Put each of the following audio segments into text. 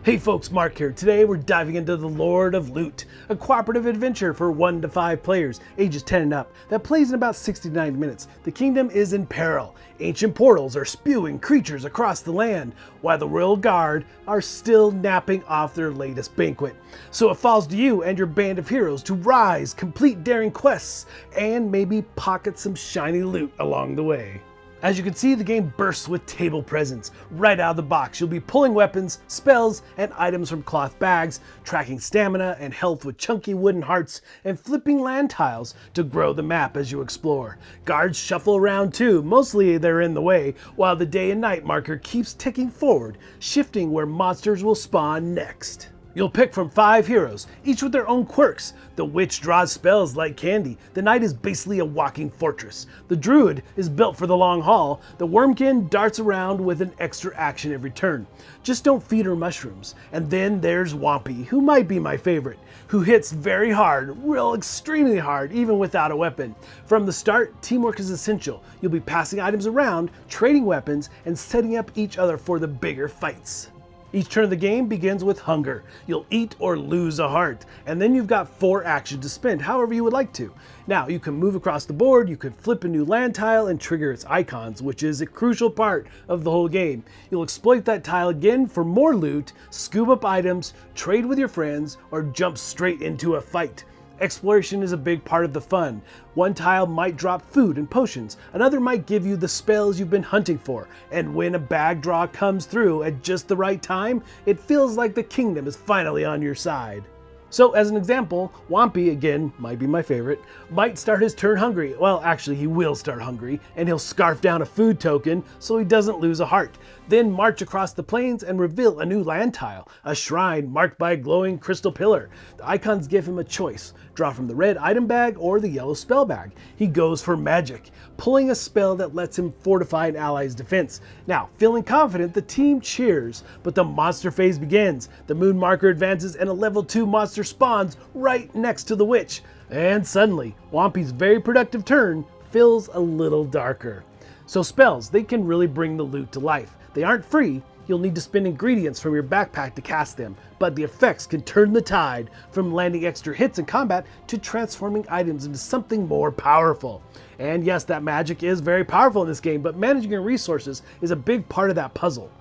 Hey folks, Mark here. Today we're diving into The Lord of Loot, a cooperative adventure for 1 to 5 players, ages 10 and up, that plays in about 60 to 90 minutes. The kingdom is in peril. Ancient portals are spewing creatures across the land, while the royal guard are still napping off their latest banquet. So it falls to you and your band of heroes to rise, complete daring quests, and maybe pocket some shiny loot along the way. As you can see, the game bursts with table presents. Right out of the box, you'll be pulling weapons, spells, and items from cloth bags, tracking stamina and health with chunky wooden hearts, and flipping land tiles to grow the map as you explore. Guards shuffle around too, mostly they're in the way, while the day and night marker keeps ticking forward, shifting where monsters will spawn next. You'll pick from 5 heroes, each with their own quirks. The witch draws spells like candy. The knight is basically a walking fortress. The druid is built for the long haul. The wormkin darts around with an extra action every turn. Just don't feed her mushrooms. And then there's Wampy, who might be my favorite, who hits very hard, extremely hard, even without a weapon. From the start, teamwork is essential. You'll be passing items around, trading weapons, and setting up each other for the bigger fights. Each turn of the game begins with hunger. You'll eat or lose a heart, and then you've got 4 actions to spend however you would like to. Now, you can move across the board, you can flip a new land tile and trigger its icons, which is a crucial part of the whole game. You'll exploit that tile again for more loot, scoop up items, trade with your friends, or jump straight into a fight. Exploration is a big part of the fun. One tile might drop food and potions, another might give you the spells you've been hunting for, and when a bag draw comes through at just the right time, it feels like the kingdom is finally on your side. So as an example, Wampy, again, might be my favorite, might start his turn hungry. Well, actually he will start hungry, and he'll scarf down a food token so he doesn't lose a heart. Then march across the plains and reveal a new land tile, a shrine marked by a glowing crystal pillar. The icons give him a choice. Draw from the red item bag or the yellow spell bag. He goes for magic, pulling a spell that lets him fortify an ally's defense. Now, feeling confident, the team cheers, but the monster phase begins. The moon marker advances and a level 2 monster spawns right next to the witch. And suddenly, Wampy's very productive turn feels a little darker. So spells, they can really bring the loot to life. They aren't free. You'll need to spend ingredients from your backpack to cast them, but the effects can turn the tide, from landing extra hits in combat to transforming items into something more powerful. And yes, that magic is very powerful in this game, but managing your resources is a big part of that puzzle.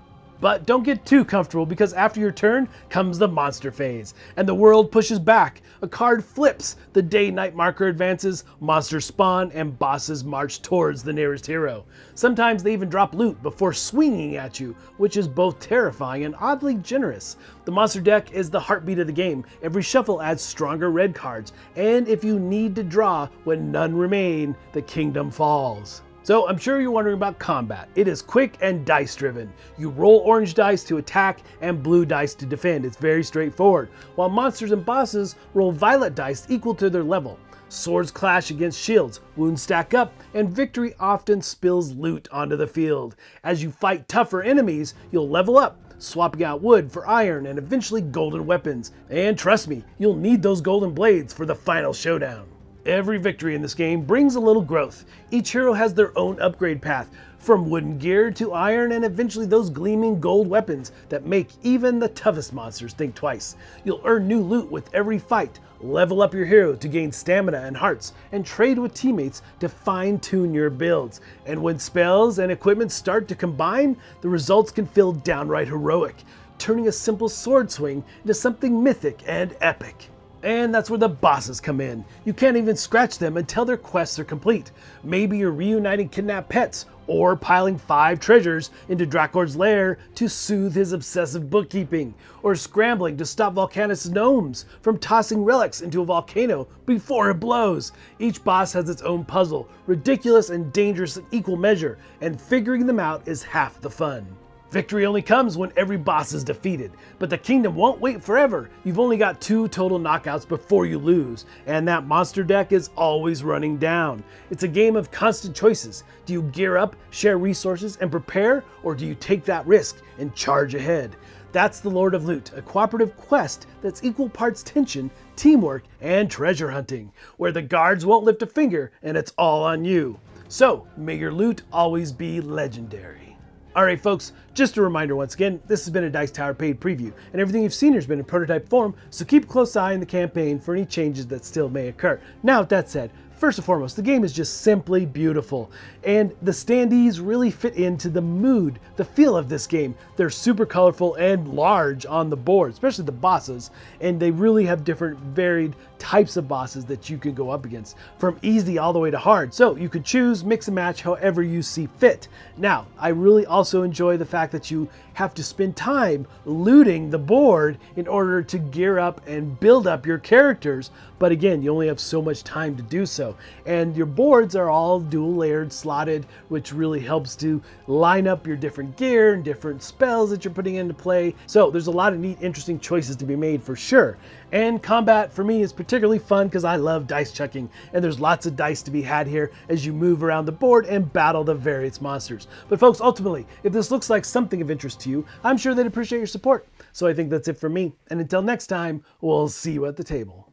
But don't get too comfortable, because after your turn comes the monster phase, and the world pushes back. A card flips, the day-night marker advances, monsters spawn, and bosses march towards the nearest hero. Sometimes they even drop loot before swinging at you, which is both terrifying and oddly generous. The monster deck is the heartbeat of the game. Every shuffle adds stronger red cards, and if you need to draw when none remain, the kingdom falls. So I'm sure you're wondering about combat. It is quick and dice driven. You roll orange dice to attack and blue dice to defend. It's very straightforward. While monsters and bosses roll violet dice equal to their level. Swords clash against shields, wounds stack up, and victory often spills loot onto the field. As you fight tougher enemies, you'll level up, swapping out wood for iron and eventually golden weapons. And trust me, you'll need those golden blades for the final showdown. Every victory in this game brings a little growth. Each hero has their own upgrade path, from wooden gear to iron and eventually those gleaming gold weapons that make even the toughest monsters think twice. You'll earn new loot with every fight, level up your hero to gain stamina and hearts, and trade with teammates to fine-tune your builds. And when spells and equipment start to combine, the results can feel downright heroic, turning a simple sword swing into something mythic and epic. And that's where the bosses come in. You can't even scratch them until their quests are complete. Maybe you're reuniting kidnapped pets, or piling 5 treasures into Drakor's lair to soothe his obsessive bookkeeping, or scrambling to stop Volcanus' gnomes from tossing relics into a volcano before it blows. Each boss has its own puzzle, ridiculous and dangerous in equal measure, and figuring them out is half the fun. Victory only comes when every boss is defeated, but the kingdom won't wait forever. You've only got 2 total knockouts before you lose, and that monster deck is always running down. It's a game of constant choices. Do you gear up, share resources, and prepare, or do you take that risk and charge ahead? That's The Lord of Loot, a cooperative quest that's equal parts tension, teamwork, and treasure hunting, where the guards won't lift a finger and it's all on you. So, may your loot always be legendary. All right, folks, just a reminder once again, this has been a Dice Tower paid preview, and everything you've seen here has been in prototype form, so keep a close eye on the campaign for any changes that still may occur. Now, with that said, first and foremost, the game is just simply beautiful, and the standees really fit into the mood, the feel of this game. They're super colorful and large on the board, especially the bosses, and they really have different varied types of bosses that you can go up against, from easy all the way to hard. So you could choose, mix and match however you see fit. Now, I really also enjoy the fact that you have to spend time looting the board in order to gear up and build up your characters. But again, you only have so much time to do so. And your boards are all dual layered, slotted, which really helps to line up your different gear and different spells that you're putting into play. So there's a lot of neat, interesting choices to be made for sure. And combat for me is particularly fun because I love dice chucking, and there's lots of dice to be had here as you move around the board and battle the various monsters. But folks, ultimately, if this looks like something of interest to you, I'm sure they'd appreciate your support. So I think that's it for me. And until next time, we'll see you at the table.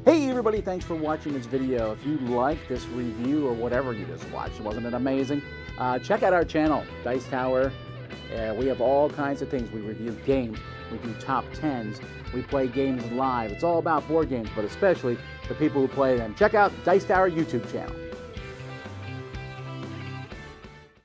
Hey everybody, thanks for watching this video. If you like this review or whatever you just watched, wasn't it amazing? Check out our channel, Dice Tower. We have all kinds of things. We review games, we do top 10s, we play games live. It's all about board games, but especially the people who play them. Check out Dice Tower YouTube channel.